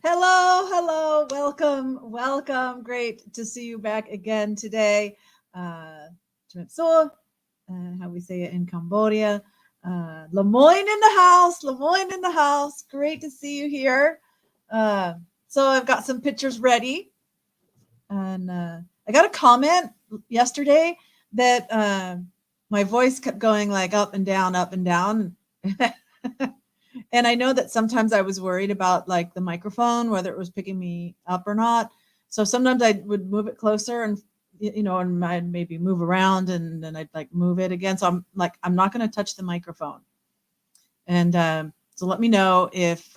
Hello, welcome. Great to see you back again today. So, how we say it in Cambodia. Lemoyne in the house. Great to see you here. So I've got some pictures ready, and I got a comment yesterday that my voice kept going like up and down, up and down. And I know that sometimes I was worried about like the microphone, whether it was picking me up or not. So sometimes I would move it closer and and I'd maybe move around and then I'd like move it again. So I'm like, I'm not going to touch the microphone. And so let me know if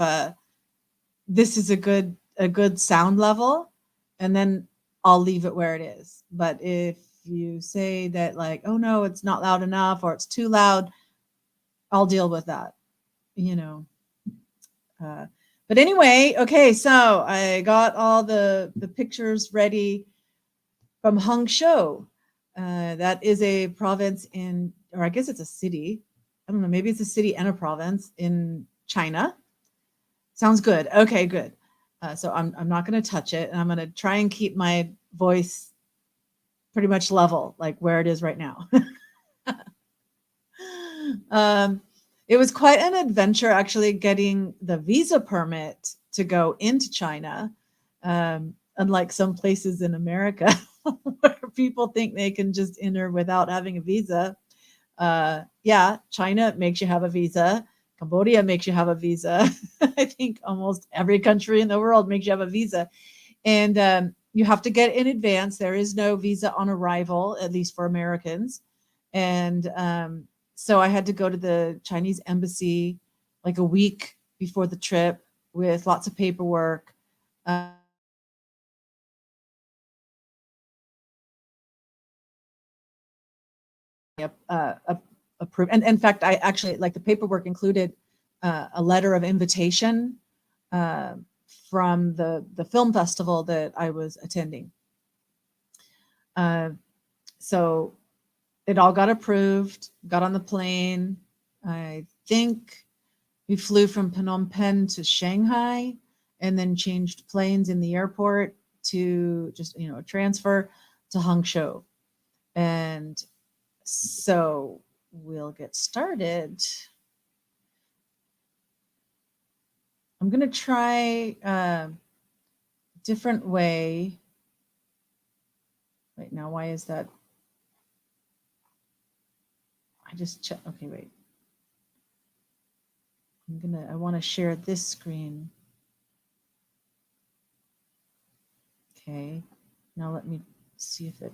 this is a good sound level, and then I'll leave it where it is. But if you say that like, oh no, it's not loud enough or it's too loud, I'll deal with that. You know. But anyway, okay, so I got all the pictures ready from Hangzhou. That is a province in, or I guess it's a city. I don't know, maybe it's a city and a province in China. Sounds good. Okay, good. So I'm not going to touch it, and I'm going to try and keep my voice pretty much level, like where it is right now. It was quite an adventure actually getting the visa permit to go into China. Unlike some places in America where people think they can just enter without having a visa. Yeah, China makes you have a visa. Cambodia makes you have a visa. I think almost every country in the world makes you have a visa. And you have to get in advance. There is no visa on arrival, at least for Americans. And so I had to go to the Chinese embassy like a week before the trip with lots of paperwork. Approved. And in fact, I actually like the paperwork included a letter of invitation uh, from the film festival that I was attending. So it all got approved, got on the plane. I think we flew from Phnom Penh to Shanghai and then changed planes in the airport to just, transfer to Hangzhou. And so we'll get started. I'm going to try a different way. Wait, now, why is that? I just check. Okay, wait. I want to share this screen. Okay, now let me see if it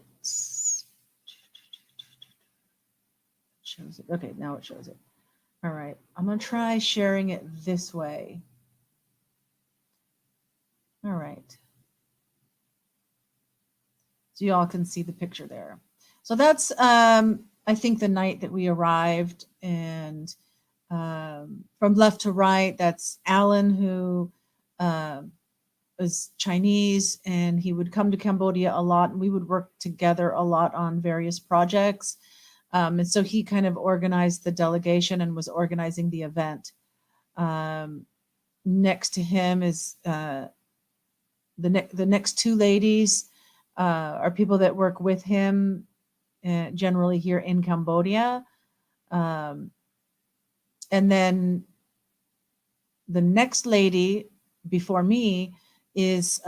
shows it. Okay, now it shows it. All right, I'm going to try sharing it this way. All right. So you all can see the picture there. So that's, I think, the night that we arrived. And from left to right, that's Alan, who was Chinese, and he would come to Cambodia a lot, and we would work together a lot on various projects. And so he kind of organized the delegation and was organizing the event. Next to him is the next two ladies are people that work with him generally here in Cambodia. And then the next lady before me is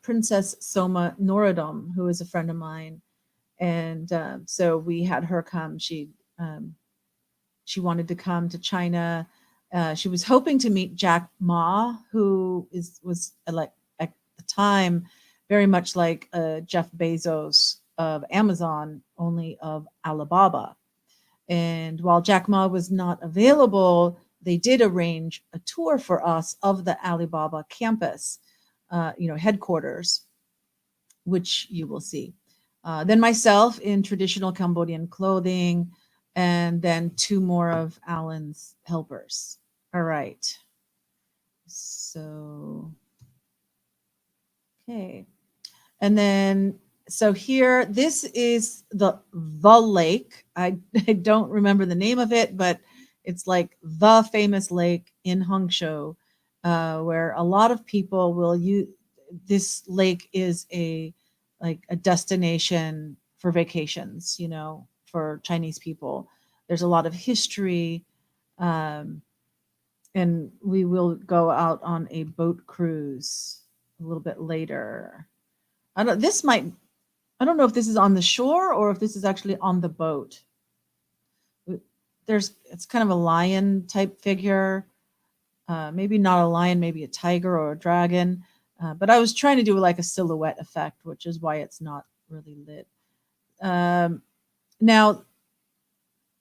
Princess Soma Norodom, who is a friend of mine. And so we had her come. She wanted to come to China. She was hoping to meet Jack Ma, who was like at the time very much like Jeff Bezos of Amazon, only of Alibaba. And while Jack Ma was not available, they did arrange a tour for us of the Alibaba campus, headquarters, which you will see. Then myself in traditional Cambodian clothing, and then two more of Alan's helpers. All right. So, okay. And then, so here, this is the lake. I don't remember the name of it, but It's like the famous lake in Hangzhou, where a lot of people will use. This lake is a destination for vacations, for Chinese people. There's a lot of history, um, and we will go out on a boat cruise a little bit later. I don't know if this is on the shore or if this is actually on the boat. It's kind of a lion type figure. Maybe not a lion, maybe a tiger or a dragon. But I was trying to do like a silhouette effect, which is why it's not really lit. Now,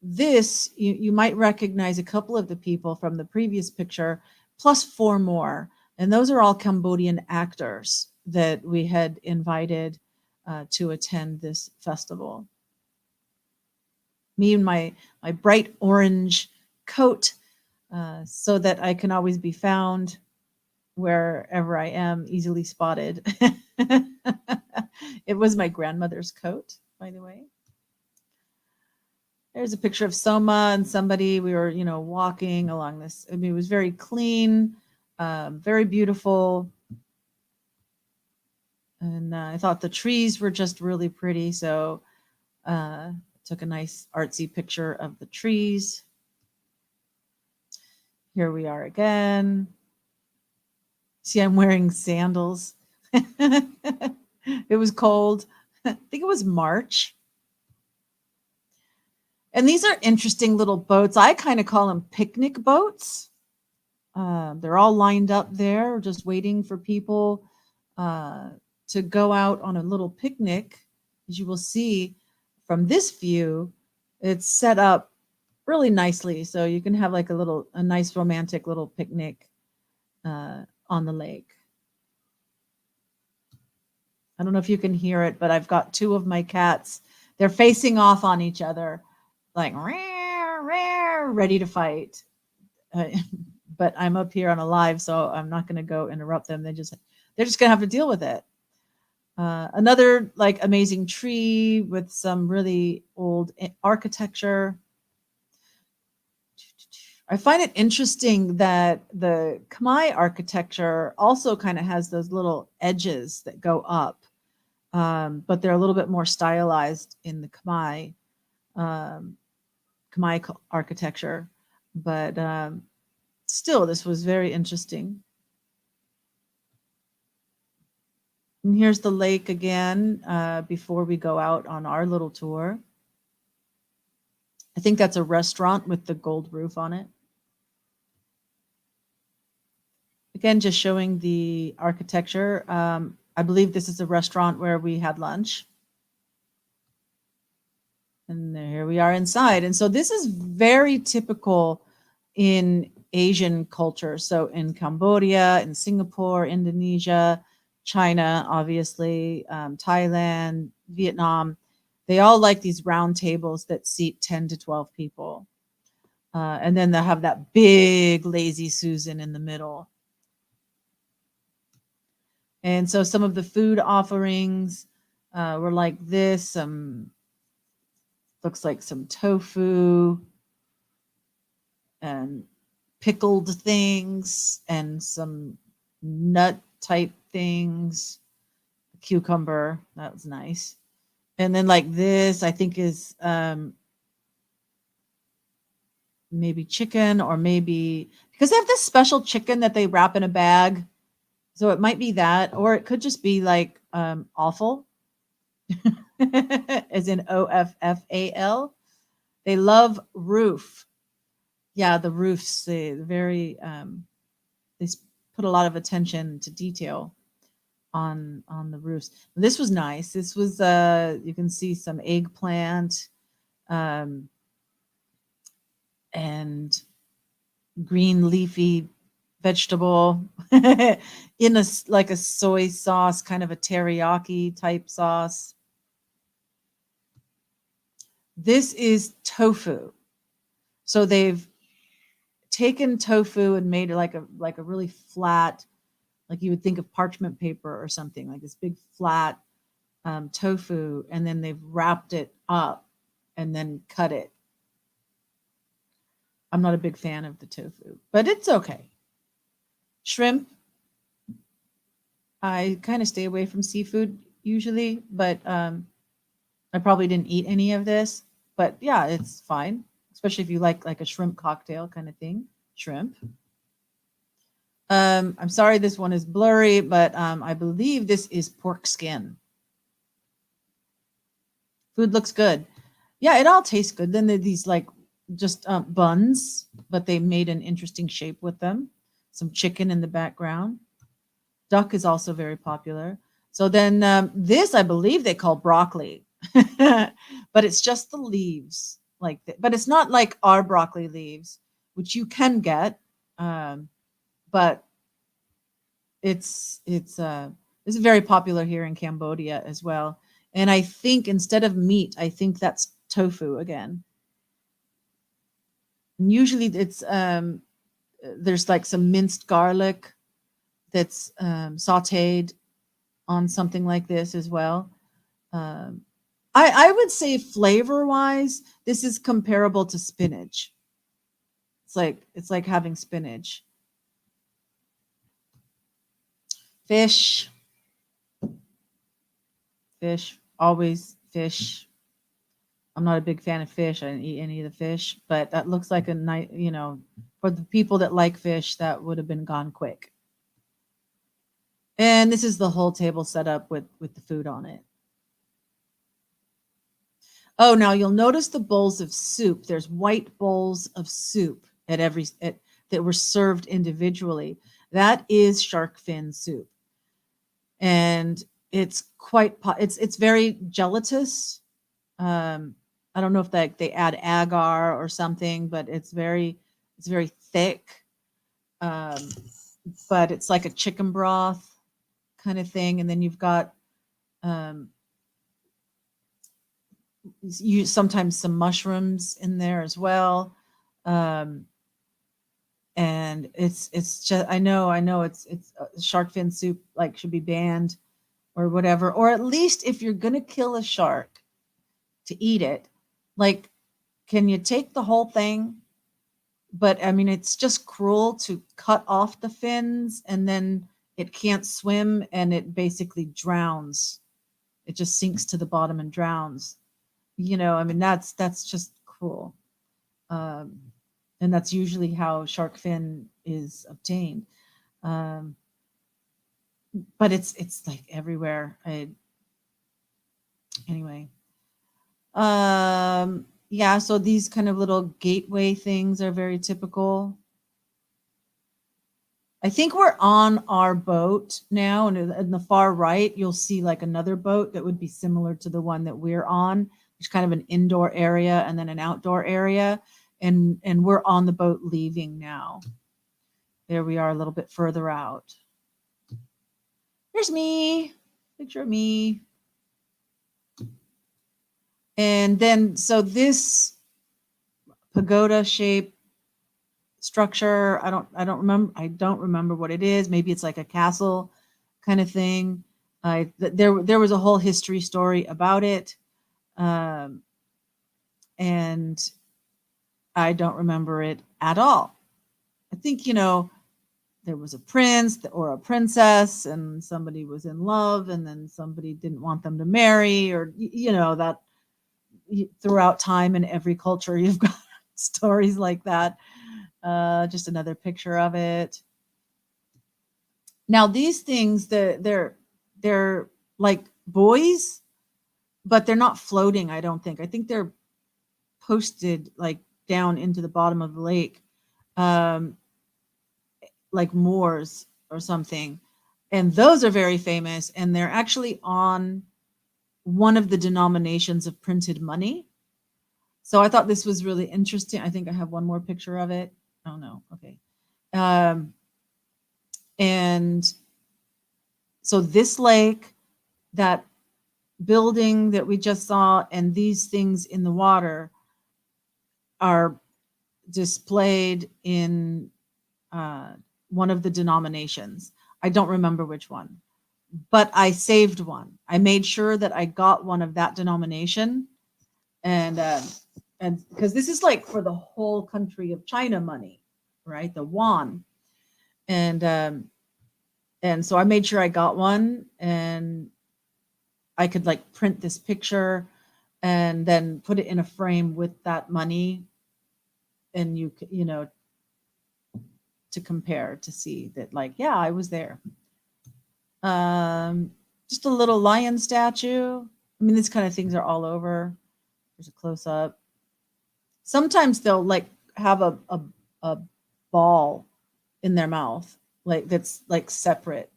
this, you might recognize a couple of the people from the previous picture, plus four more. And those are all Cambodian actors that we had invited to attend this festival. Me in my bright orange coat, so that I can always be found wherever I am, easily spotted. It was my grandmother's coat, by the way. There's a picture of Soma and somebody. We were, walking along this. I mean, it was very clean, very beautiful. And I thought the trees were just really pretty. So took a nice artsy picture of the trees. Here we are again. See, I'm wearing sandals. It was cold. I think it was March. And these are interesting little boats. I kind of call them picnic boats. They're all lined up there, just waiting for people to go out on a little picnic. As you will see from this view, it's set up really nicely. So you can have like a nice romantic little picnic on the lake. I don't know if you can hear it, but I've got two of my cats. They're facing off on each other, like rare, rare, ready to fight. But I'm up here on a live, so I'm not going to go interrupt them. They're just going to have to deal with it. Another like amazing tree with some really old architecture. I find it interesting that the Khmer architecture also kind of has those little edges that go up, but they're a little bit more stylized in the Khmer architecture. But still, this was very interesting. And here's the lake again before we go out on our little tour. I think that's a restaurant with the gold roof on it. Again, just showing the architecture. I believe this is a restaurant where we had lunch. And here we are inside. And so this is very typical in Asian culture. So in Cambodia, in Singapore, Indonesia, China, obviously, Thailand, Vietnam, they all like these round tables that seat 10 to 12 people. And then they'll have that big lazy Susan in the middle. And so some of the food offerings were like this. Looks like some tofu and pickled things and some nut type things. Cucumber, that was nice. And then like this, I think is maybe chicken, or maybe because they have this special chicken that they wrap in a bag. So it might be that, or it could just be like offal, as in OFFAL. They love roof. Yeah, the roofs. They put a lot of attention to detail on the roofs. This was nice. This was you can see some eggplant and green leafy vegetable in like a soy sauce, kind of a teriyaki type sauce. This is tofu. So they've taken tofu and made it like a really flat, like you would think of parchment paper or something, like this big flat tofu, and then they've wrapped it up and then cut it. I'm not a big fan of the tofu, but it's okay. Shrimp, I kind of stay away from seafood usually, but I probably didn't eat any of this. But yeah, it's fine, especially if you like a shrimp cocktail kind of thing. Shrimp. I'm sorry this one is blurry, but I believe this is pork skin. Food looks good. Yeah, it all tastes good. Then there are these like just buns, but they made an interesting shape with them. Some chicken in the background. Duck is also very popular. So then this, I believe they call broccoli, but it's just the leaves. But it's not like our broccoli leaves, which you can get, but it's very popular here in Cambodia as well. And I think instead of meat, I think that's tofu again. And usually it's there's like some minced garlic that's sautéed on something like this as well. Um, I would say flavor wise, this is comparable to spinach. It's like having spinach. Fish, always fish. I'm not a big fan of fish. I didn't eat any of the fish, but that looks like a nice, for the people that like fish, that would have been gone quick. And this is the whole table set up with the food on it. Oh, now you'll notice the bowls of soup. There's white bowls of soup that were served individually. That is shark fin soup, and it's it's very gelatinous. I don't know if they add agar or something, but it's very thick. Um, but it's like a chicken broth kind of thing, and then you've got sometimes some mushrooms in there as well. And it's just I know it's shark fin soup like should be banned or whatever, or at least if you're gonna kill a shark to eat it, like, can you take the whole thing? But I mean, it's just cruel to cut off the fins and then it can't swim and it basically drowns. It just sinks to the bottom and drowns. I mean, that's just cruel. And that's usually how shark fin is obtained. But it's like everywhere. Anyway. Yeah, so these kind of little gateway things are very typical. I think we're on our boat now, and in the far right, you'll see like another boat that would be similar to the one that we're on. There's kind of an indoor area and then an outdoor area, and we're on the boat leaving now. There we are, a little bit further out. Here's me, picture of me. And then, so this pagoda shape structure, I don't remember what it is. Maybe it's like a castle kind of thing. There was a whole history story about it, and I don't remember it at all. I think there was a prince or a princess, and somebody was in love, and then somebody didn't want them to marry, or that. Throughout time in every culture, you've got stories like that. Just another picture of it. Now these things, they're like buoys, but they're not floating. I don't think. I think they're posted like down into the bottom of the lake, like moors or something. And those are very famous, and they're actually on one of the denominations of printed money. So I thought this was really interesting. I think I have one more picture of it. Oh no, okay. And so this lake, that building that we just saw, and these things in the water are displayed in one of the denominations. I don't remember which one, but I saved one. I made sure that I got one of that denomination, and and because this is like for the whole country of China money, right? The yuan. And so I made sure I got one, and I could like print this picture and then put it in a frame with that money, and you know, to compare to see that, like, yeah, I was there. Um, just a little lion statue. I mean, these kind of things are all over. There's a close up. Sometimes they'll like have a ball in their mouth, like that's like separate.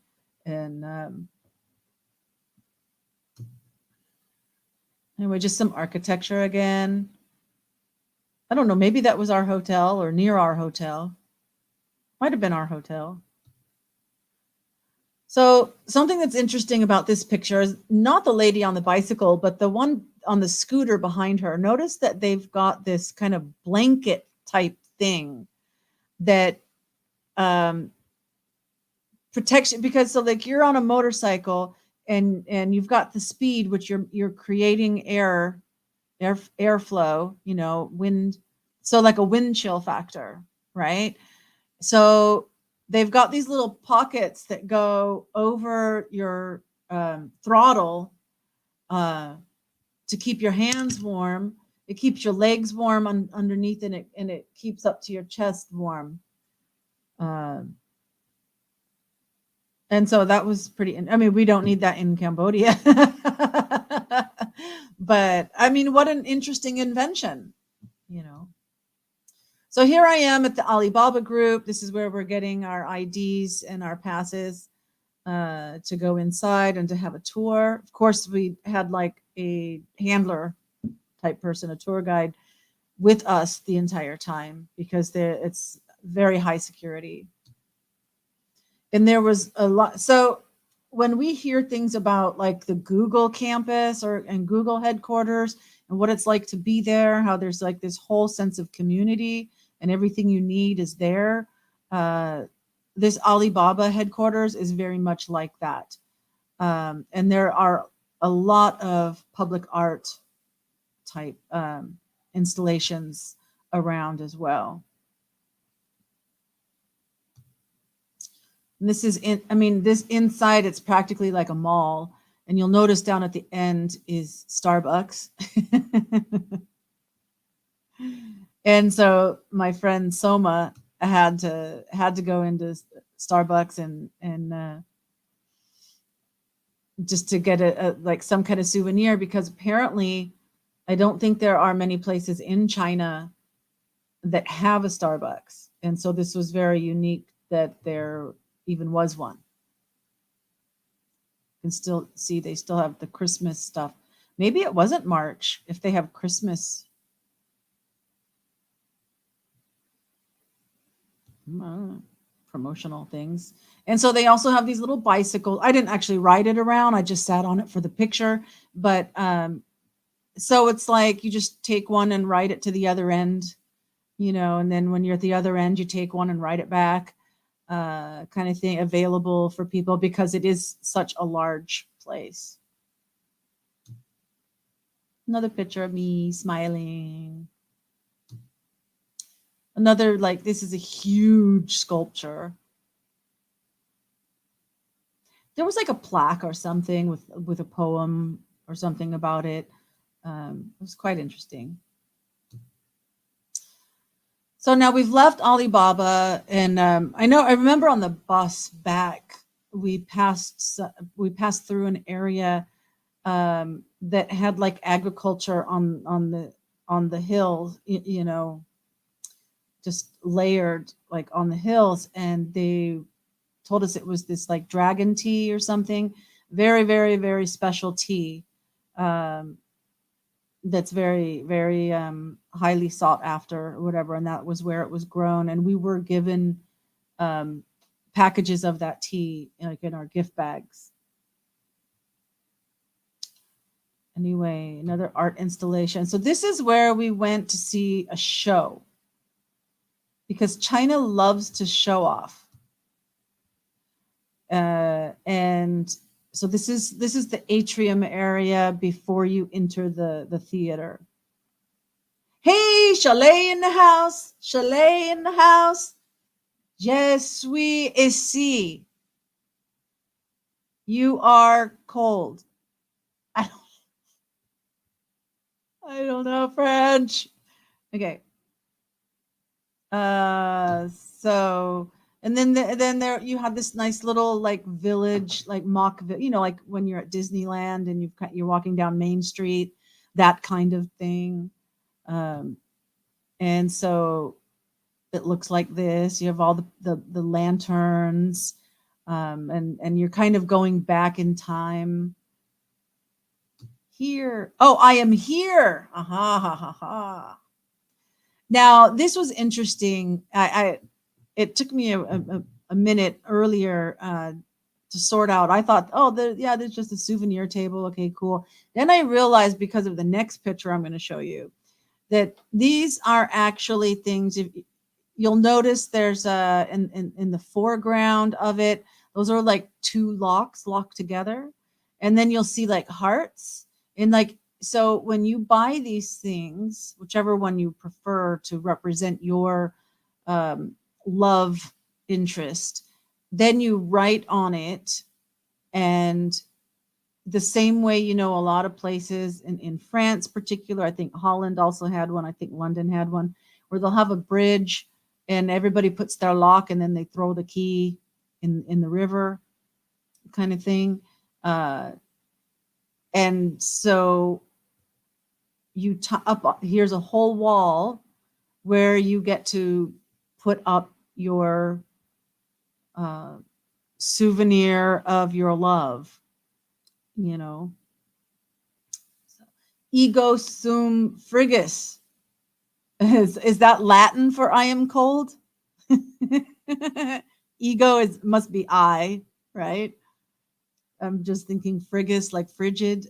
And anyway, just some architecture again. I don't know, maybe that was our hotel or near our hotel. Might have been our hotel. So something that's interesting about this picture is not the lady on the bicycle, but the one on the scooter behind her. Notice that they've got this kind of blanket type thing that protection, because so like you're on a motorcycle and you've got the speed, which you're creating airflow, you know, wind, so like a wind chill factor, right? So they've got these little pockets that go over your throttle to keep your hands warm. It keeps your legs warm underneath, and it keeps up to your chest warm. And so that was pretty. I mean, we don't need that in Cambodia, but I mean, what an interesting invention, you know. So here I am at the Alibaba group. This is where we're getting our IDs and our passes to go inside and to have a tour. Of course, we had like a handler type person, a tour guide with us the entire time, because it's very high security. And there was a lot. So when we hear things about like the Google campus and Google headquarters and what it's like to be there, how there's like this whole sense of community and everything you need is there. This Alibaba headquarters is very much like that. And there are a lot of public art type installations around as well. And this is this inside, it's practically like a mall. And you'll notice down at the end is Starbucks. And so my friend Soma had to go into Starbucks and just to get a like some kind of souvenir, because apparently I don't think there are many places in China that have a Starbucks. And so this was very unique that there even was one. You can still see they still have the Christmas stuff. Maybe it wasn't March if they have Christmas. Promotional things. And so they also have these little bicycles. I didn't actually ride it around. I just sat on it for the picture. But so it's like you just take one and ride it to the other end, you know, and then when you're at the other end, you take one and ride it back, kind of thing, available for people because it is such a large place. Another picture of me smiling. Another, like, this is a huge sculpture. There was like a plaque or something with a poem or something about it. It was quite interesting. So now we've left Alibaba, and I remember on the bus back we passed through an area that had like agriculture on the hills, you know, just layered like on the hills, and they told us it was this like dragon tea or something, very, very, very special tea. That's very, very highly sought after or whatever. And that was where it was grown. And we were given packages of that tea like in our gift bags. Anyway, another art installation. So this is where we went to see a show, because China loves to show off. And so this is the atrium area before you enter the theater. Hey, chalet in the house. Chalet in the house. Je suis ici. You are cold. I don't, I don't know French. Okay. So and then there you have this nice little like village, like like when you're at Disneyland and you're walking down Main Street, that kind of thing. Um, and so it looks like this. You have all the lanterns, and you're kind of going back in time. Here, oh, I am here. Aha, ha, ha, ha. Now this was interesting. It took me a minute earlier to sort out. I thought, oh, there's just a souvenir table. Okay, cool. Then I realized because of the next picture I'm going to show you that these are actually things. If you'll notice, there's in the foreground of it, those are like two locks locked together, and then you'll see like hearts and like. So when you buy these things, whichever one you prefer to represent your love interest, then you write on it. And the same way, a lot of places in France particular, I think Holland also had one, I think London had one, where they'll have a bridge and everybody puts their lock and then they throw the key in the river kind of thing. And so here's a whole wall where you get to put up your souvenir of your love, So, ego sum frigus. Is that Latin for I am cold? Ego must be I, right? I'm just thinking frigus like frigid.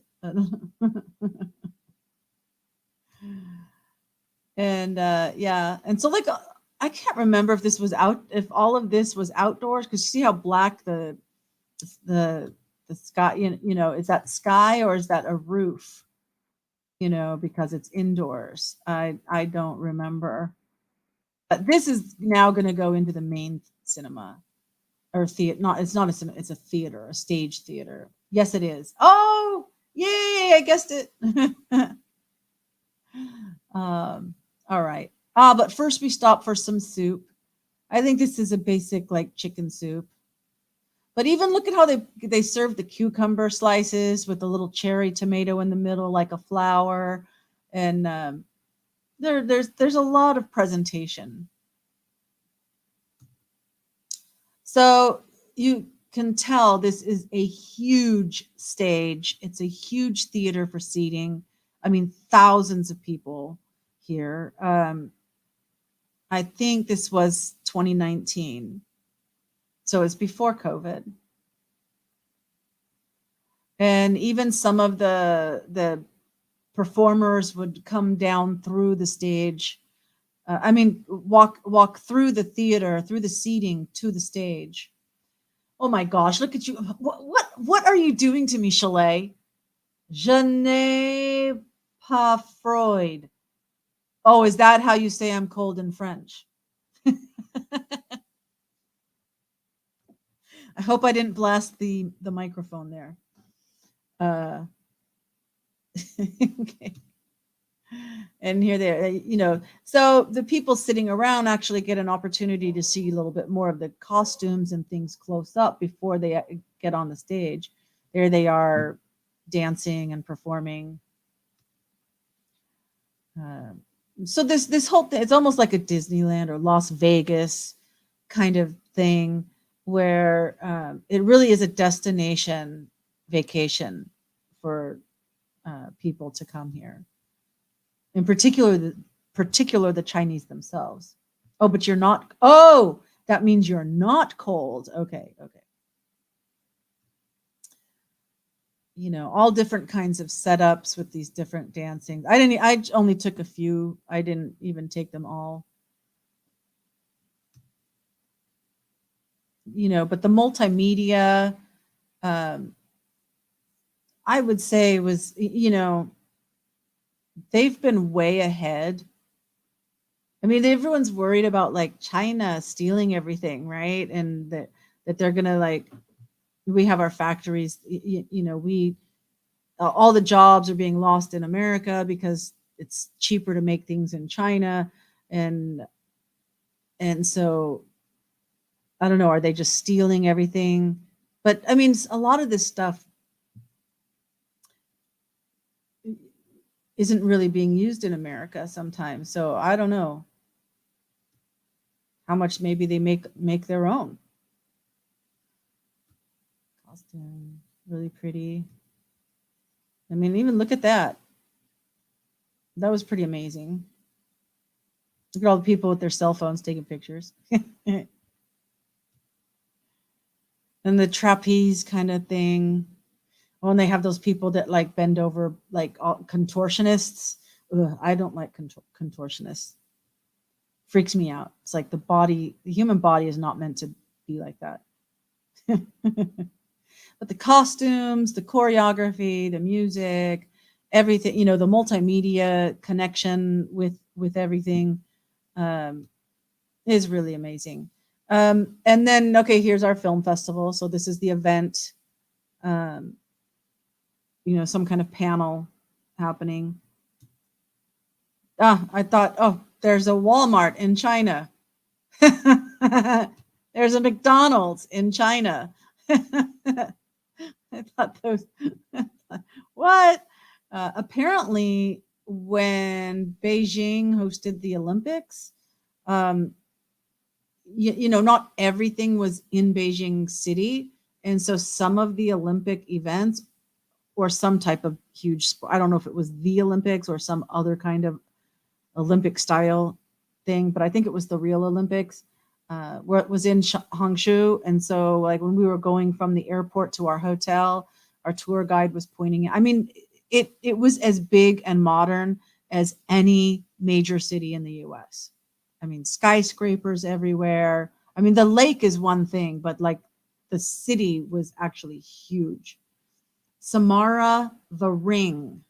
And yeah, and so like I can't remember if all of this was outdoors, because you see how black the sky, is that sky or is that a roof? Because it's indoors. I don't remember. But this is now going to go into the main cinema or theater. It's not a cinema. It's a theater, a stage theater. Yes, it is. Oh, yay! I guessed it. All right. But first we stop for some soup. I think this is a basic like chicken soup. But even look at how they serve the cucumber slices with a little cherry tomato in the middle, like a flower, and there's a lot of presentation. So you can tell this is a huge stage. It's a huge theater for seating. I mean, thousands of people here. I think this was 2019. So it's before COVID. And even some of the performers would come down through the stage. Walk through the theater, through the seating to the stage. Oh my gosh, look at you. What are you doing to me, Chalet? Je n'ai pas froid. Oh, is that how you say I'm cold in French? I hope I didn't blast the microphone there. Okay. And here there, so the people sitting around actually get an opportunity to see a little bit more of the costumes and things close up before they get on the stage. There they are dancing and performing. So this whole thing, it's almost like a Disneyland or Las Vegas kind of thing, where it really is a destination vacation for people to come here. In particular, the Chinese themselves. Oh, but you're not. Oh, that means you're not cold. Okay. All different kinds of setups with these different dancing. I only took a few. I didn't even take them all. But the multimedia, I would say was, they've been way ahead I mean, everyone's worried about like China stealing everything, right? And that they're gonna like, we have our factories, we all the jobs are being lost in America because it's cheaper to make things in China, and so I don't know, are they just stealing everything? But I mean, a lot of this stuff isn't really being used in America sometimes. So I don't know how much maybe they make their own. Costume, really pretty. I mean, even look at that. That was pretty amazing. Look at all the people with their cell phones taking pictures. And the trapeze kind of thing. When they have those people that like bend over, like contortionists. Ugh, I don't like contortionists. Freaks me out. It's like the human body is not meant to be like that. But the costumes, the choreography, the music, everything, the multimedia connection with everything is really amazing. And then, okay, here's our film festival. So this is the event, some kind of panel happening. I thought, oh, there's a Walmart in China. There's a McDonald's in China. I thought those, what? Apparently, when Beijing hosted the Olympics, not everything was in Beijing city. And so some of the Olympic events or some type of huge sport, I don't know if it was the Olympics or some other kind of Olympic style thing, but I think it was the real Olympics, where it was in Hangzhou. And so like when we were going from the airport to our hotel, our tour guide was pointing out, I mean, it was as big and modern as any major city in the US. I mean, skyscrapers everywhere. I mean, the lake is one thing, but like the city was actually huge. Samara, The Ring,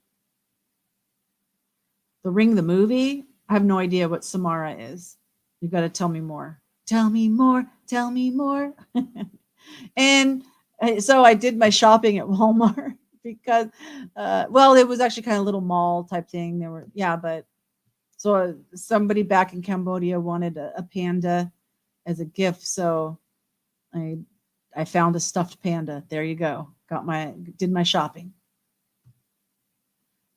the movie. I have no idea what Samara is. You got to tell me more. Tell me more. Tell me more. And so I did my shopping at Walmart because, it was actually kind of a little mall type thing. There were, but so somebody back in Cambodia wanted a panda as a gift. So I found a stuffed panda. There you go. Did my shopping.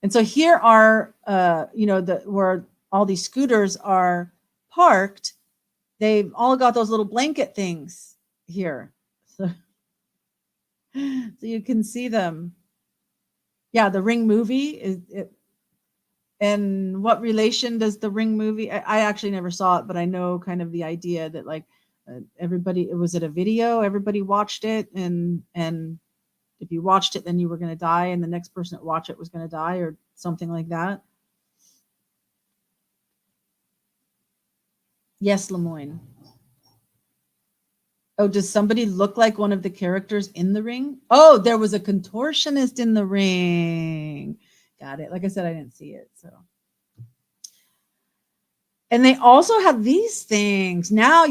And so here are, where all these scooters are parked. They've all got those little blanket things here. So you can see them. Yeah, the Ring movie is it. And what relation does the Ring movie? I actually never saw it, but I know kind of the idea that like everybody, was it a video? Everybody watched it, and if you watched it, then you were going to die, and the next person that watched it was going to die, or something like that. Yes, Lemoyne. Oh, does somebody look like one of the characters in The Ring? Oh, there was a contortionist in The Ring. Got it. Like I said, I didn't see it. So, and they also have these things. Now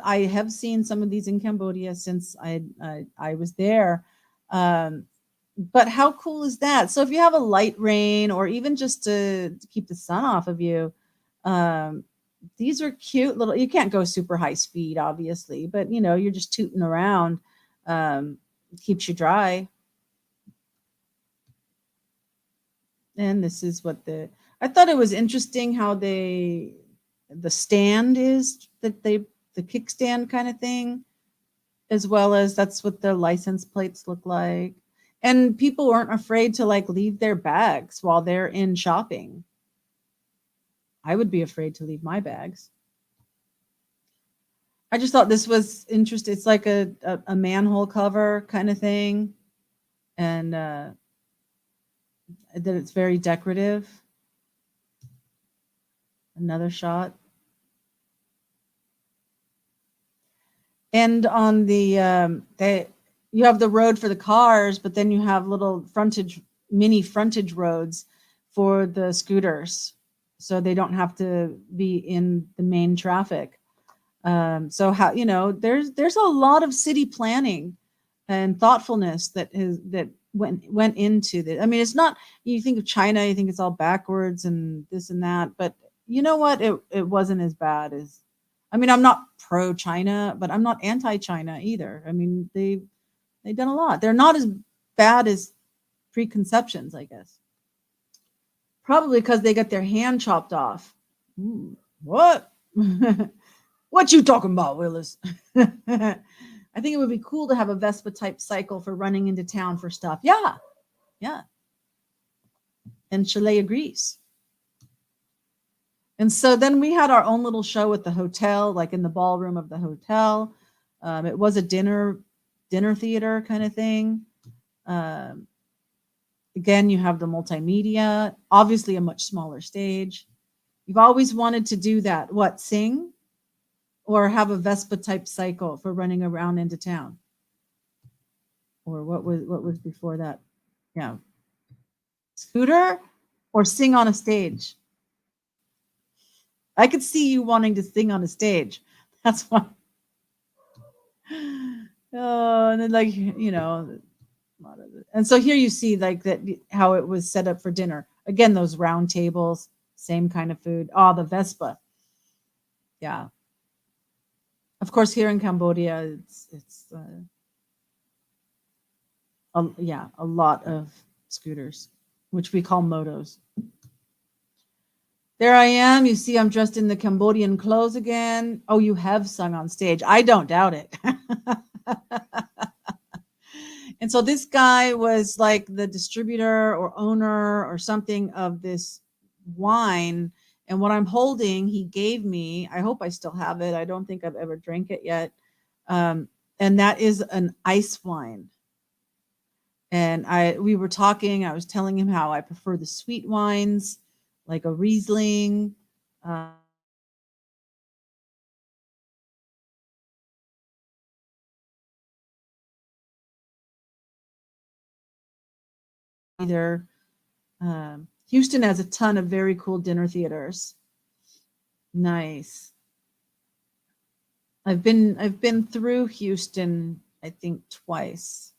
I have seen some of these in Cambodia since I was there. But how cool is that? So if you have a light rain, or even just to keep the sun off of you, these are cute little, you can't go super high speed, obviously, but you're just tooting around. Keeps you dry. And this is what I thought it was interesting how the stand is, the kickstand kind of thing, as well as that's what their license plates look like. And people weren't afraid to like leave their bags while they're in shopping. I would be afraid to leave my bags. I just thought this was interesting. It's like a manhole cover kind of thing. And that it's very decorative. Another shot. And on you have the road for the cars, but then you have little mini frontage roads for the scooters. so they don't have to be in the main traffic. So how, there's a lot of city planning and thoughtfulness that went into this. I mean, it's not, you think of China, you think it's all backwards and this and that, but you know what? It wasn't as bad as, I mean, I'm not pro China, but I'm not anti China either. I mean, they've done a lot. They're not as bad as preconceptions, I guess. Probably because they got their hand chopped off. What? What you talking about, Willis? I think it would be cool to have a Vespa type cycle for running into town for stuff. Yeah. Yeah. And Chalet agrees. And so then we had our own little show at the hotel, like in the ballroom of the hotel. It was a dinner theater kind of thing. Again, you have the multimedia, obviously a much smaller stage. You've always wanted to do that. What, sing? Or have a Vespa type cycle for running around into town? Or what was before that? Yeah. Scooter or sing on a stage? I could see you wanting to sing on a stage. That's why. Oh, and then and so here you see like that how it was set up for dinner. Again, those round tables, same kind of food. Oh, the Vespa. Yeah. Of course, here in Cambodia, it's a lot of scooters, which we call motos. There I am. You see, I'm dressed in the Cambodian clothes again. Oh, you have sung on stage. I don't doubt it. And so this guy was like the distributor or owner or something of this wine. And what I'm holding, he gave me. I hope I still have it. I don't think I've ever drank it yet. And that is an ice wine. And we were talking. I was telling him how I prefer the sweet wines, like a Riesling. Either Houston has a ton of very cool dinner theaters. Nice. I've been through Houston, I think twice.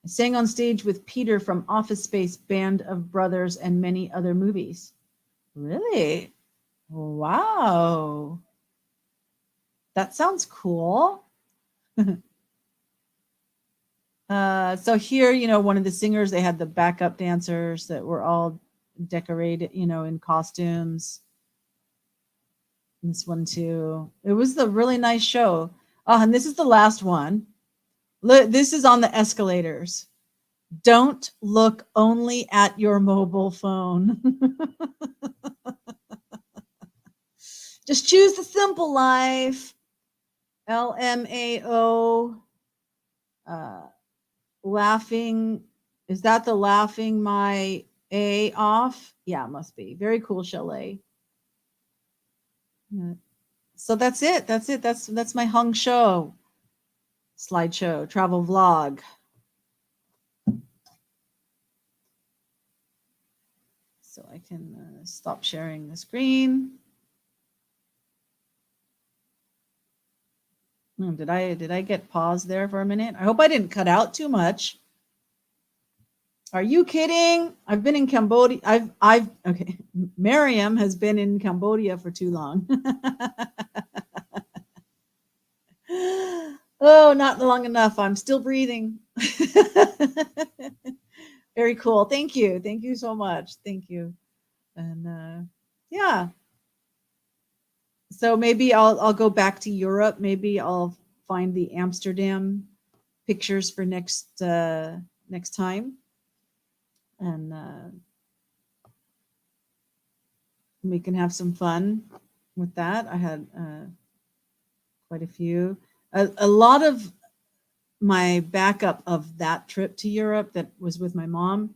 I sang on stage with Peter from Office Space, Band of Brothers, and many other movies. Really? Wow. That sounds cool. So here, one of the singers, they had the backup dancers that were all decorated, in costumes. This one too. It was a really nice show. Oh, and this is the last one. This is on the escalators. Don't look only at your mobile phone. Just choose the simple life. LMAO. Laughing. Is that the laughing my A off? Yeah, it must be. Very cool chalet. So that's it. That's my Hangzhou slideshow, travel vlog. So I can stop sharing the screen. Did I get paused there for a minute? I hope I didn't cut out too much. Are you kidding? I've been in Cambodia. Okay. Miriam has been in Cambodia for too long. Oh, not long enough. I'm still breathing. Very cool. Thank you. Thank you so much. Thank you. And yeah. So maybe I'll go back to Europe. Maybe I'll find the Amsterdam pictures for next time. And we can have some fun with that. I had quite a few. A lot of my backup of that trip to Europe that was with my mom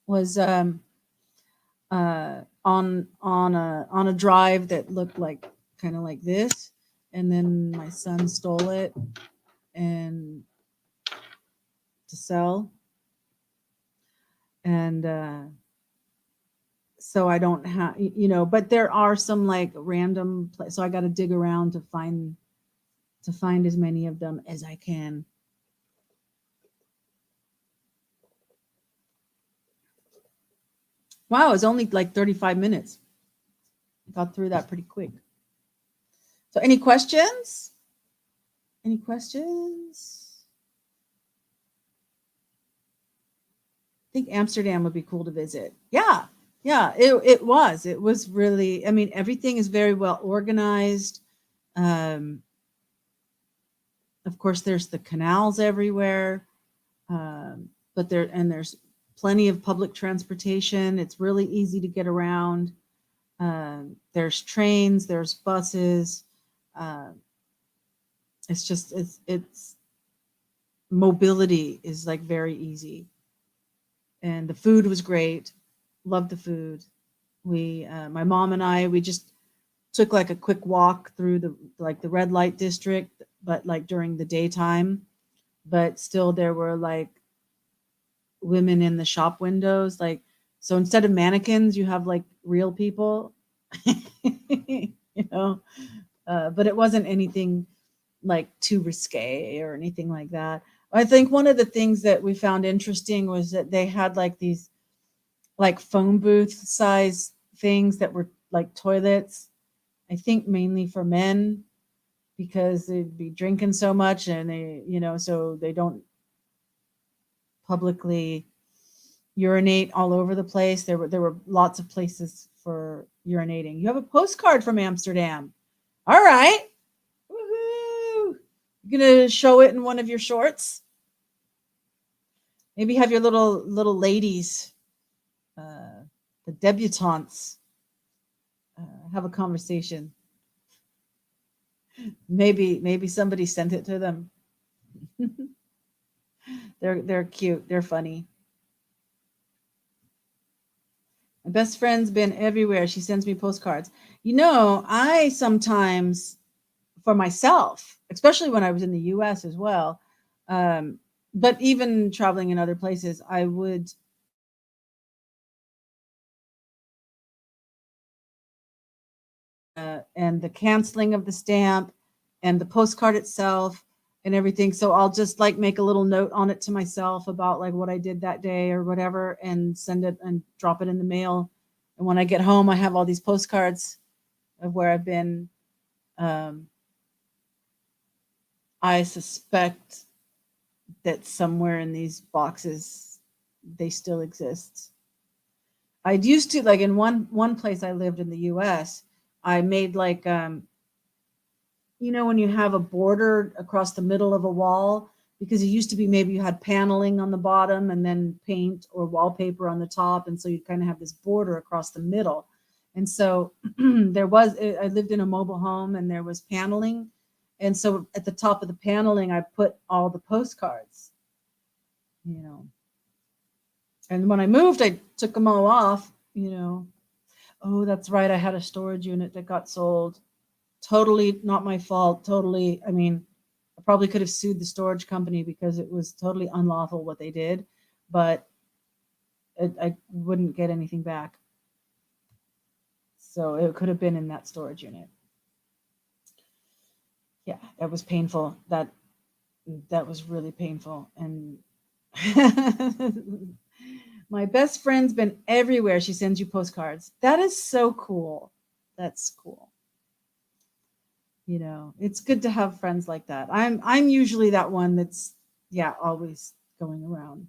was on a drive that looked like kind of like this, and then my son stole it and to sell. And so I don't have, but there are some like random so I got to dig around to find as many of them as I can. Wow, it's only like 35 minutes. I got through that pretty quick. So any questions? Any questions? I think Amsterdam would be cool to visit. Yeah. Yeah, it was. It was really, I mean, everything is very well organized. Um, of course, there's the canals everywhere, but there's plenty of public transportation. It's really easy to get around. There's trains, there's buses. Uh, it's mobility is like very easy, and the food was great. Loved the food. My mom and I, we just took like a quick walk through the red light district, but like during the daytime. But still, there were like women in the shop windows, like, so instead of mannequins, you have like real people, you know. But it wasn't anything like too risque or anything like that. I think one of the things that we found interesting was that they had like these like phone booth size things that were like toilets. I think mainly for men because they'd be drinking so much and so they don't publicly urinate all over the place. There were lots of places for urinating. You have a postcard from Amsterdam. All right. Woohoo. You gonna show it in one of your shorts? Maybe have your little ladies, the debutantes, have a conversation. Maybe somebody sent it to them. They're cute. They're funny. My best friend's been everywhere. She sends me postcards. I sometimes, for myself, especially when I was in the US as well, but even traveling in other places, I would and the canceling of the stamp and the postcard itself and everything. So I'll just like make a little note on it to myself about like what I did that day or whatever and send it and drop it in the mail. And when I get home, I have all these postcards of where I've been. Um, I suspect that somewhere in these boxes, they still exist. I'd used to, like, in one place I lived in the US, I made like when you have a border across the middle of a wall, because it used to be maybe you had paneling on the bottom and then paint or wallpaper on the top, and so you kind of have this border across the middle. And so I lived in a mobile home and there was paneling, and so at the top of the paneling I put all the postcards, you know. And when I moved, I took them all off. Oh, that's right, I had a storage unit that got sold. Totally not my fault. Totally. I mean, I probably could have sued the storage company because it was totally unlawful what they did, but I wouldn't get anything back. So it could have been in that storage unit. Yeah, that was painful. That was really painful. And my best friend's been everywhere. She sends you postcards. That is so cool. That's cool. It's good to have friends like that. I'm usually that one that's always going around.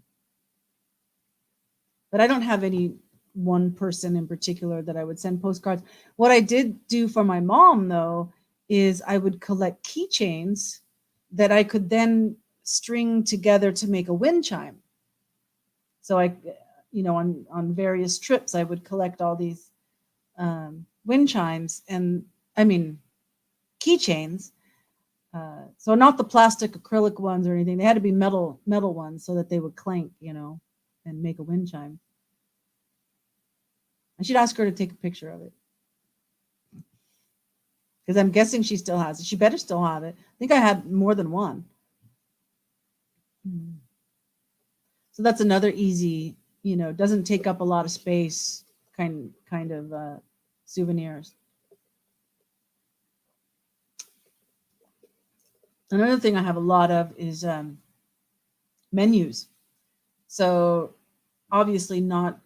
But I don't have any one person in particular that I would send postcards. What I did do for my mom though is I would collect keychains that I could then string together to make a wind chime. So on various trips I would collect all these wind chimes, and I mean keychains. So not the plastic acrylic ones or anything. They had to be metal ones so that they would clank, and make a wind chime. I should ask her to take a picture of it, because I'm guessing she still has it. She better still have it. I think I had more than one. So that's another easy, doesn't take up a lot of space kind of souvenirs. Another thing I have a lot of is menus. So obviously not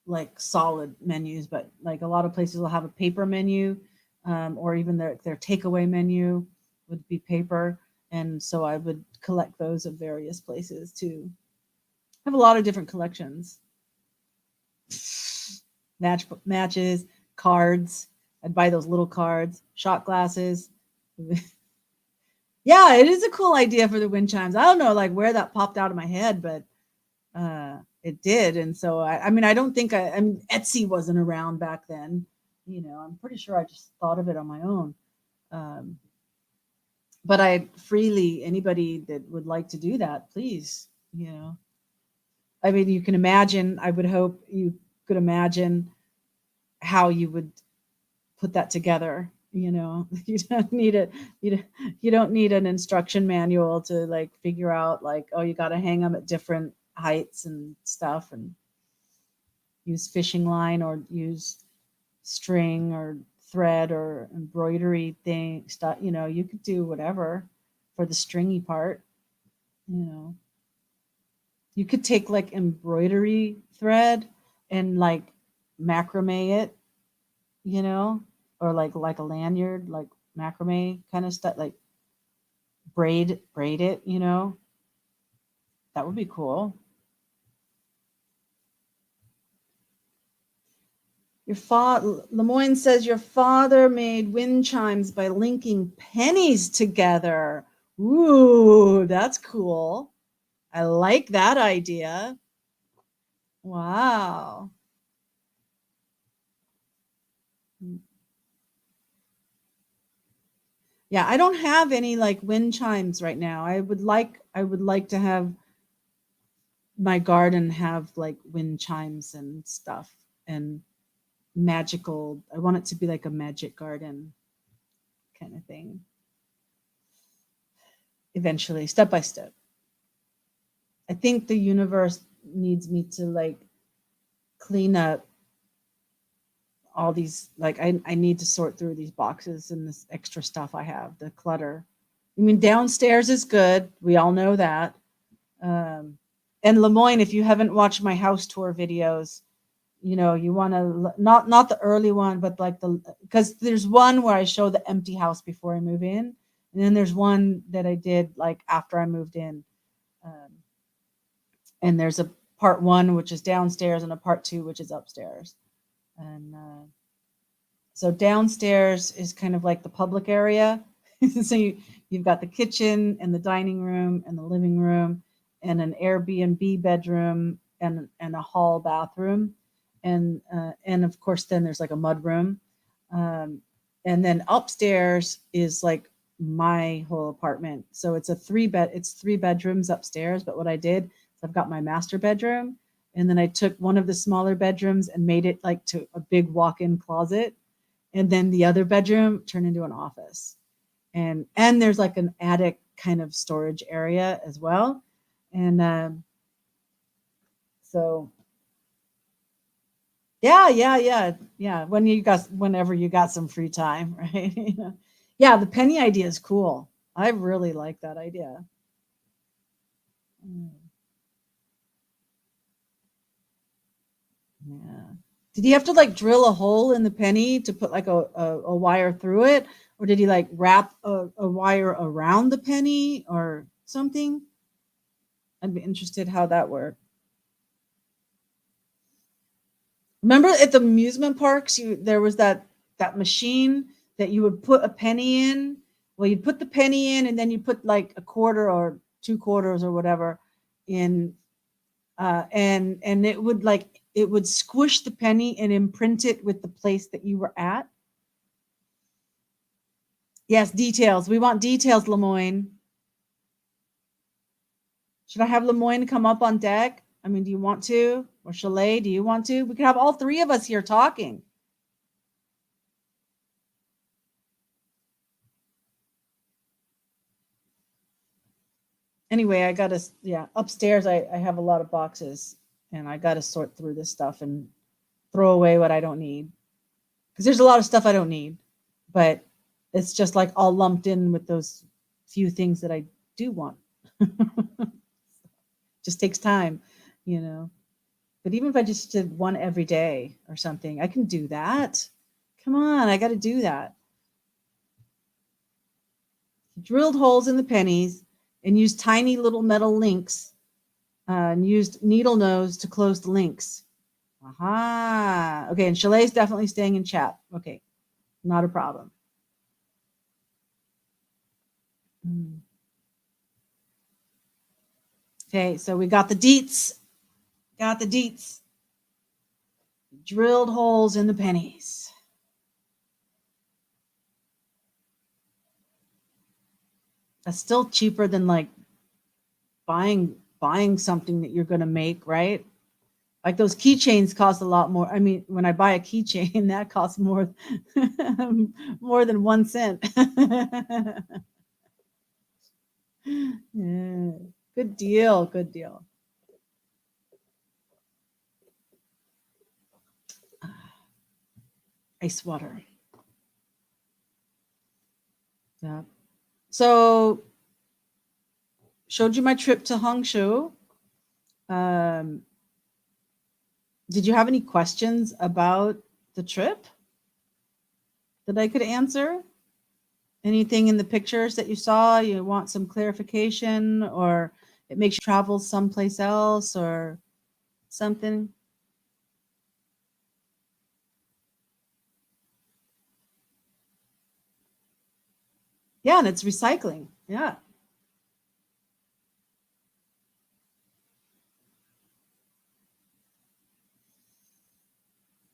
like solid menus, but like a lot of places will have a paper menu, or even their takeaway menu would be paper. And so I would collect those of various places too. I have a lot of different collections. Matches, cards. I'd buy those little cards, shot glasses. Yeah, it is a cool idea for the wind chimes. I don't know like where that popped out of my head, but it did. And so I mean, I don't think I mean Etsy wasn't around back then. You know, I'm pretty sure I just thought of it on my own. But I freely, anybody that would like to do that, please, you know. I mean, you can imagine, I would hope you could imagine how you would put that together. You know, you don't need it. You don't need an instruction manual to like figure out like, oh, you got to hang them at different heights and stuff, and use fishing line or use string or thread or embroidery thing stuff. You know, you could do whatever for the stringy part. You know, you could take like embroidery thread and like macrame it, you know, or like a lanyard, like macrame kind of stuff, like braid it, you know. That would be cool. Your father, Lemoyne says, your father made wind chimes by linking pennies together. Ooh, that's cool. I like that idea. Wow. Yeah, I don't have any like wind chimes right now. I would like to have my garden have like wind chimes and stuff and magical. I want it to be like a magic garden kind of thing. Eventually, step by step. I think the universe needs me to like clean up all these, like I need to sort through these boxes and this extra stuff I have, the clutter. I mean, downstairs is good. We all know that. And Lemoyne, if you haven't watched my house tour videos, you know, you want to not the early one, but like because there's one where I show the empty house before I move in, and then there's one that I did like after I moved in. Um, and there's a part one which is downstairs and a part two which is upstairs. And so downstairs is kind of like the public area. So you've got the kitchen and the dining room and the living room and an Airbnb bedroom and a hall bathroom, and of course then there's like a mud room, and then upstairs is like my whole apartment. So it's it's 3 bedrooms upstairs. But what I did is I've got my master bedroom, and then I took one of the smaller bedrooms and made it like to a big walk-in closet, and then the other bedroom turned into an office, and there's like an attic kind of storage area as well. And so yeah, whenever you got some free time, right? Yeah, the penny idea is cool. I really like that idea. Mm, yeah. Did he have to like drill a hole in the penny to put like a wire through it? Or did he like wrap a wire around the penny or something? I'd be interested how that worked. Remember at the amusement parks, there was that machine that you would put a penny in. Well, you'd put the penny in, and then you put like a quarter or 2 quarters or whatever in, and it would squish the penny and imprint it with the place that you were at. Yes, details. We want details, Lemoyne. Should I have Lemoyne come up on deck? I mean, do you want to? Or Chalet, do you want to? We could have all three of us here talking. Anyway, I got to, yeah, upstairs I have a lot of boxes, and I got to sort through this stuff. And throw away what I don't need. Because there's a lot of stuff I don't need, but it's just like all lumped in with those few things that I do want. Just takes time, you know. But even if I just did one every day or something, I can do that. Come on, I got to do that. Drilled holes in the pennies and used tiny little metal links and used needle nose to close the links. Aha. Okay, and Chalet's definitely staying in chat. Okay, not a problem. Okay, so we got the deets. Got the deets. Drilled holes in the pennies. That's still cheaper than like buying something that you're going to make, right? Like those keychains cost a lot more. I mean, when I buy a keychain, that costs more more than 1 cent. Yeah. Good deal. Good deal. Ice water. Yeah. So, showed you my trip to Hangzhou. Did you have any questions about the trip that I could answer? Anything in the pictures that you saw you want some clarification, or it makes you travel someplace else or something? Yeah, and it's recycling. Yeah.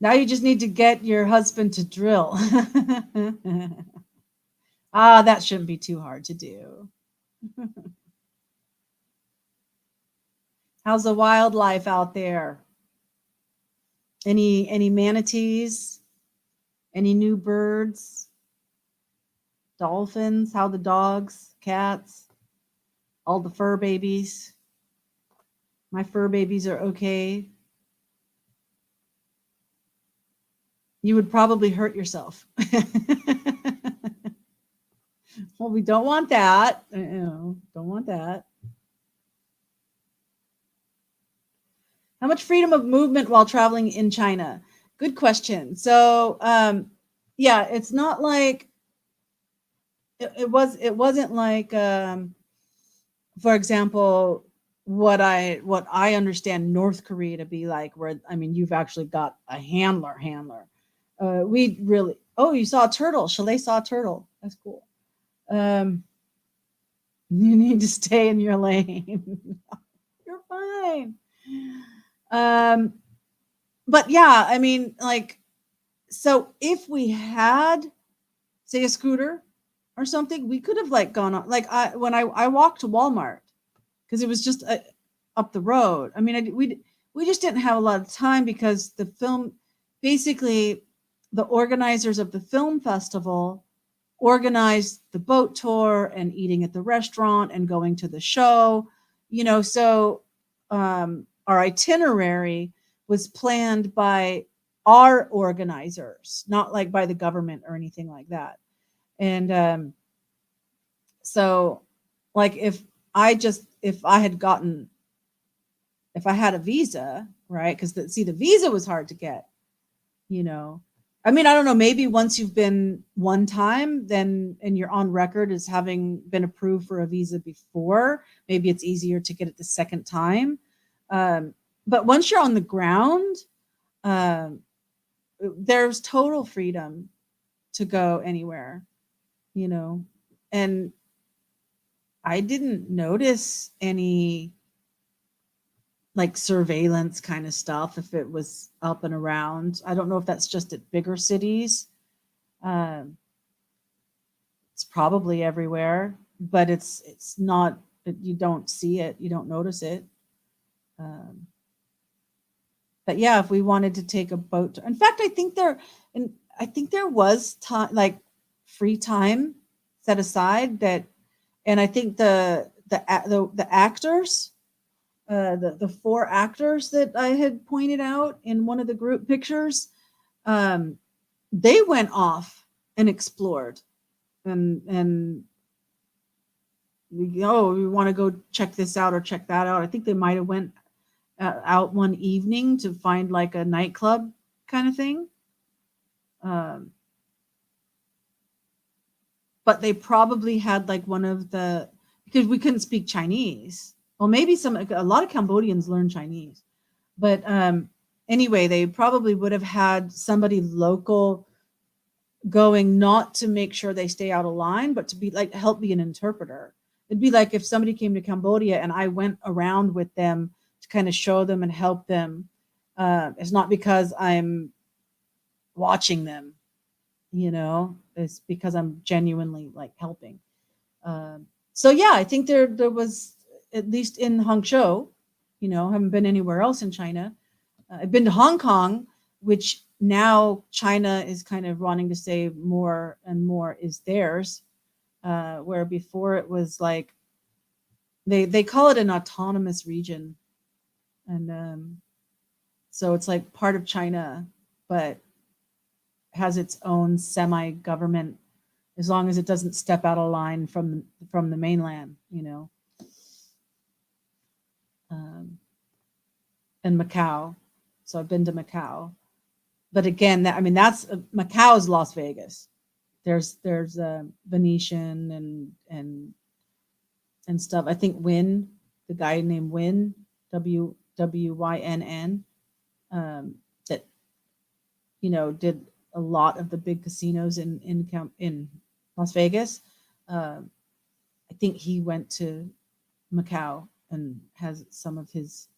Now you just need to get your husband to drill. That shouldn't be too hard to do. How's the wildlife out there? Any manatees? Any new birds? Dolphins? How the dogs? Cats? All the fur babies? My fur babies are okay. You would probably hurt yourself. Well, we don't want that. Don't want that. How much freedom of movement while traveling in China? Good question. So, yeah, it's not like it wasn't like, for example, what I understand North Korea to be like, where I mean, you've actually got a handler. We really. Oh, you saw a turtle. Chalet saw a turtle. That's cool. You need to stay in your lane. You're fine. But yeah, I mean, like, so if we had, say, a scooter or something, we could have like gone on. Like when I walked to Walmart because it was just up the road. I mean, we just didn't have a lot of time because the film, basically, the organizers of the film festival organized the boat tour and eating at the restaurant and going to the show. So our itinerary was planned by our organizers, not like by the government or anything like that. And so, like, if I had a visa, right? Because the visa was hard to get. I mean, I don't know, maybe once you've been one time, then, and you're on record as having been approved for a visa before, maybe it's easier to get it the second time. But once you're on the ground, there's total freedom to go anywhere, and I didn't notice any like surveillance kind of stuff if it was up and around. I don't know if that's just at bigger cities. It's probably everywhere, but it's not. You don't see it. You don't notice it. But yeah, if we wanted to take a boat, in fact, I think there was time, like free time set aside that, and I think the actors the four actors that I had pointed out in one of the group pictures, they went off and explored, and we want to go check this out or check that out. I think they might have went out one evening to find like a nightclub kind of thing. Um, but they probably had like one of the, because we couldn't speak Chinese. Well, maybe a lot of Cambodians learn Chinese, but anyway, they probably would have had somebody local going, not to make sure they stay out of line, but to be like, help be an interpreter. It'd be like if somebody came to Cambodia and I went around with them to kind of show them and help them. It's not because I'm watching them, it's because I'm genuinely like helping. So yeah, I think there was, at least in Hangzhou, haven't been anywhere else in China. I've been to Hong Kong, which now China is kind of wanting to say more and more is theirs, where before it was like they call it an autonomous region, and so it's like part of China, but has its own semi-government, as long as it doesn't step out of line from the mainland, and Macau. So I've been to Macau, but again, that's Macau is Las Vegas. There's Venetian and stuff. I think Wynn, the guy named Wynn, Wynn, that did a lot of the big casinos in Las Vegas. I think he went to Macau and has some of his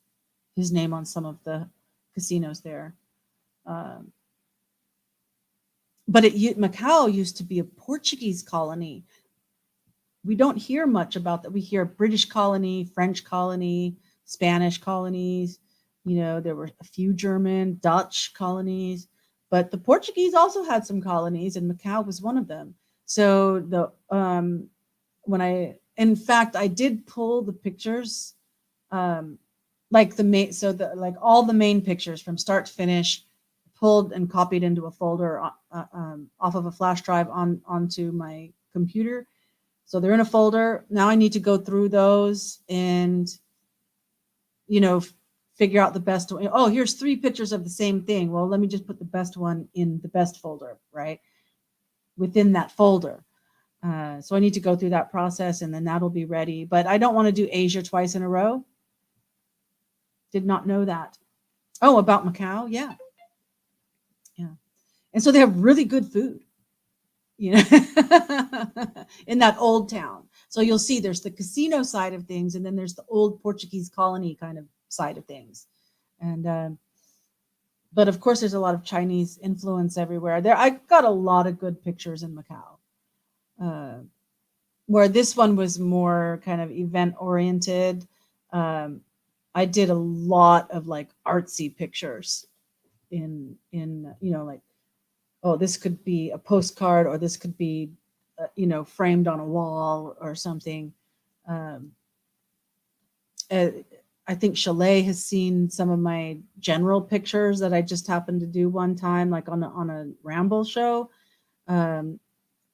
name on some of the casinos there. But Macau used to be a Portuguese colony. We don't hear much about that. We hear British colony, French colony, Spanish colonies. There were a few German, Dutch colonies, but the Portuguese also had some colonies, and Macau was one of them. So in fact, I did pull the pictures, like all the main pictures from start to finish, pulled and copied into a folder off of a flash drive onto my computer. So they're in a folder. Now I need to go through those and, figure out the best one. Oh, here's 3 pictures of the same thing. Well, let me just put the best one in the best folder, right? Within that folder. So I need to go through that process, and then that'll be ready. But I don't want to do Asia twice in a row. Did not know that. Oh, about Macau? Yeah. And so they have really good food, in that old town. So you'll see there's the casino side of things, and then there's the old Portuguese colony kind of side of things. And but of course, there's a lot of Chinese influence everywhere. I got a lot of good pictures in Macau, where this one was more kind of event oriented. I did a lot of like artsy pictures in like, oh, this could be a postcard, or this could be framed on a wall or something. I think Chalet has seen some of my general pictures that I just happened to do one time, like on a ramble show,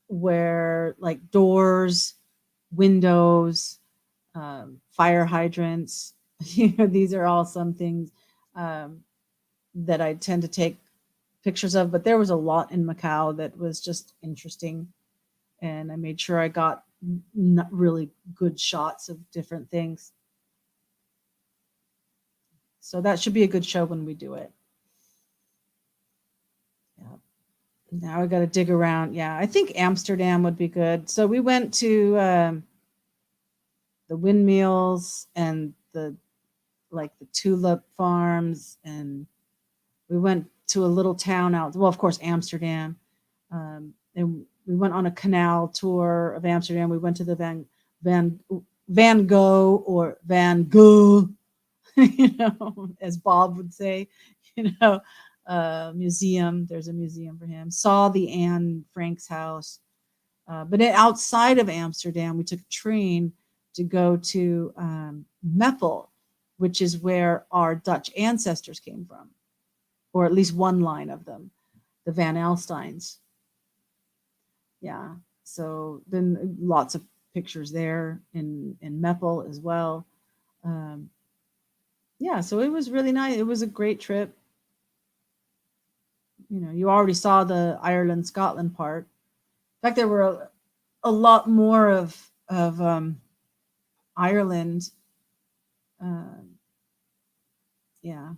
where like doors, windows, fire hydrants, these are all some things that I tend to take pictures of. But there was a lot in Macau that was just interesting, and I made sure I got really good shots of different things. So that should be a good show when we do it. Yeah. Now I got to dig around. Yeah, I think Amsterdam would be good. So we went to the windmills and the tulip farms, and we went to a little town out. Well, of course, Amsterdam. And we went on a canal tour of Amsterdam. We went to the Van Gogh or Van Gogh, as Bob would say, museum. There's a museum for him. Saw the Anne Frank's house. But outside of Amsterdam, we took a train to go to Meppel, which is where our Dutch ancestors came from, or at least one line of them, the Van Alstynes. Yeah. So then lots of pictures there in Meppel as well. Yeah, so it was really nice. It was a great trip. You know, you already saw the Ireland Scotland part. In fact, there were a lot more of Ireland. Yeah,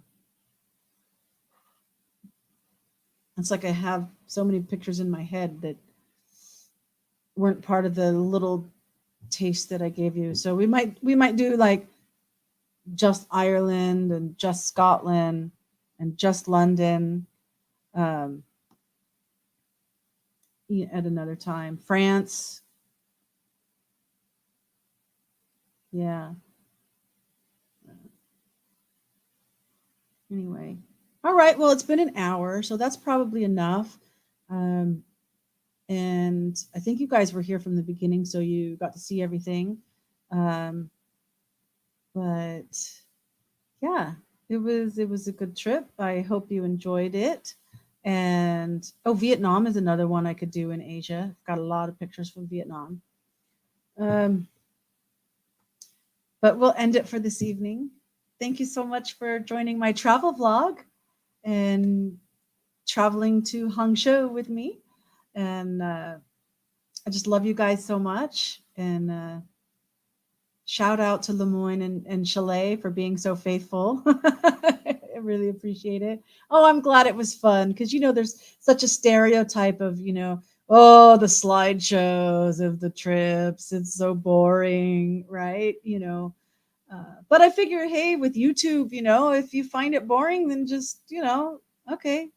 it's like I have so many pictures in my head that weren't part of the little taste that I gave you. So we might do like just Ireland and just Scotland and just London at another time. France. Yeah. Anyway. All right. Well, it's been an hour, so that's probably enough. And I think you guys were here from the beginning, so you got to see everything. But yeah, it was a good trip. I hope you enjoyed it. And Vietnam is another one I could do in Asia. I've got a lot of pictures from Vietnam. But we'll end it for this evening. Thank you so much for joining my travel vlog and traveling to Hangzhou with me. And I just love you guys so much. And shout out to Lemoyne and Chalet for being so faithful. I really appreciate it. Oh, I'm glad it was fun because, you know, there's such a stereotype of, you know, oh, the slideshows of the trips. It's so boring, right? You know, but I figure, hey, with YouTube, you know, if you find it boring, then just, you know, okay,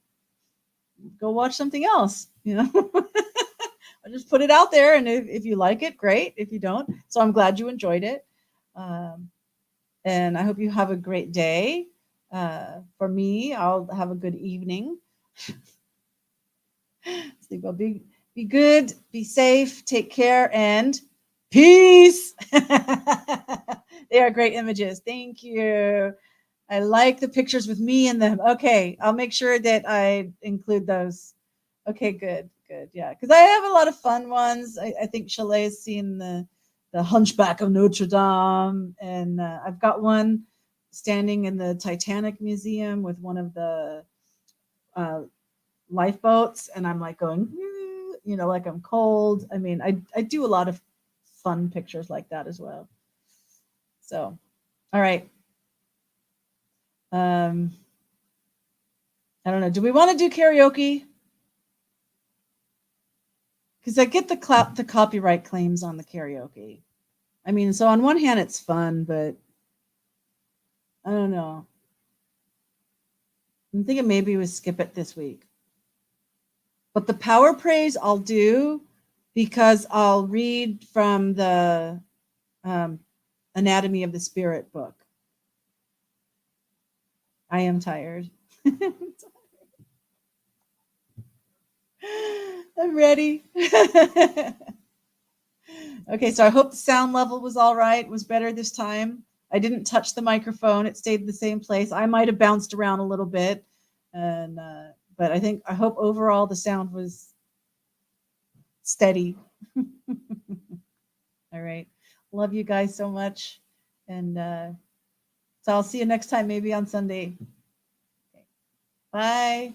go watch something else, you know. I'll just put it out there, and if you like it, great. If you don't, so I'm glad you enjoyed it, and I hope you have a great day. For me, I'll have a good evening. Sleep well, be good, be safe, take care, and peace. They are great images. Thank you. I like the pictures with me in them. Okay, I'll make sure that I include those. Okay, good. Yeah, because I have a lot of fun ones. I think Chalet's seen the Hunchback of Notre Dame, and I've got one standing in the Titanic Museum with one of the lifeboats, and I'm like going, you know, like I'm cold. I mean, I do a lot of fun pictures like that as well. So, all right. I don't know. Do we want to do karaoke? Because I get the copyright claims on the karaoke. I mean, so on one hand it's fun, but I don't know. I'm thinking maybe we skip it this week. But the power praise I'll do because I'll read from the Anatomy of the Spirit book. I am tired. I'm ready. Okay, so I hope the sound level was all right. It was better this time. I didn't touch the microphone. It stayed in the same place. I might have bounced around a little bit. And but I hope overall the sound was steady. All right. Love you guys so much. And so I'll see you next time, maybe on Sunday. Okay. Bye.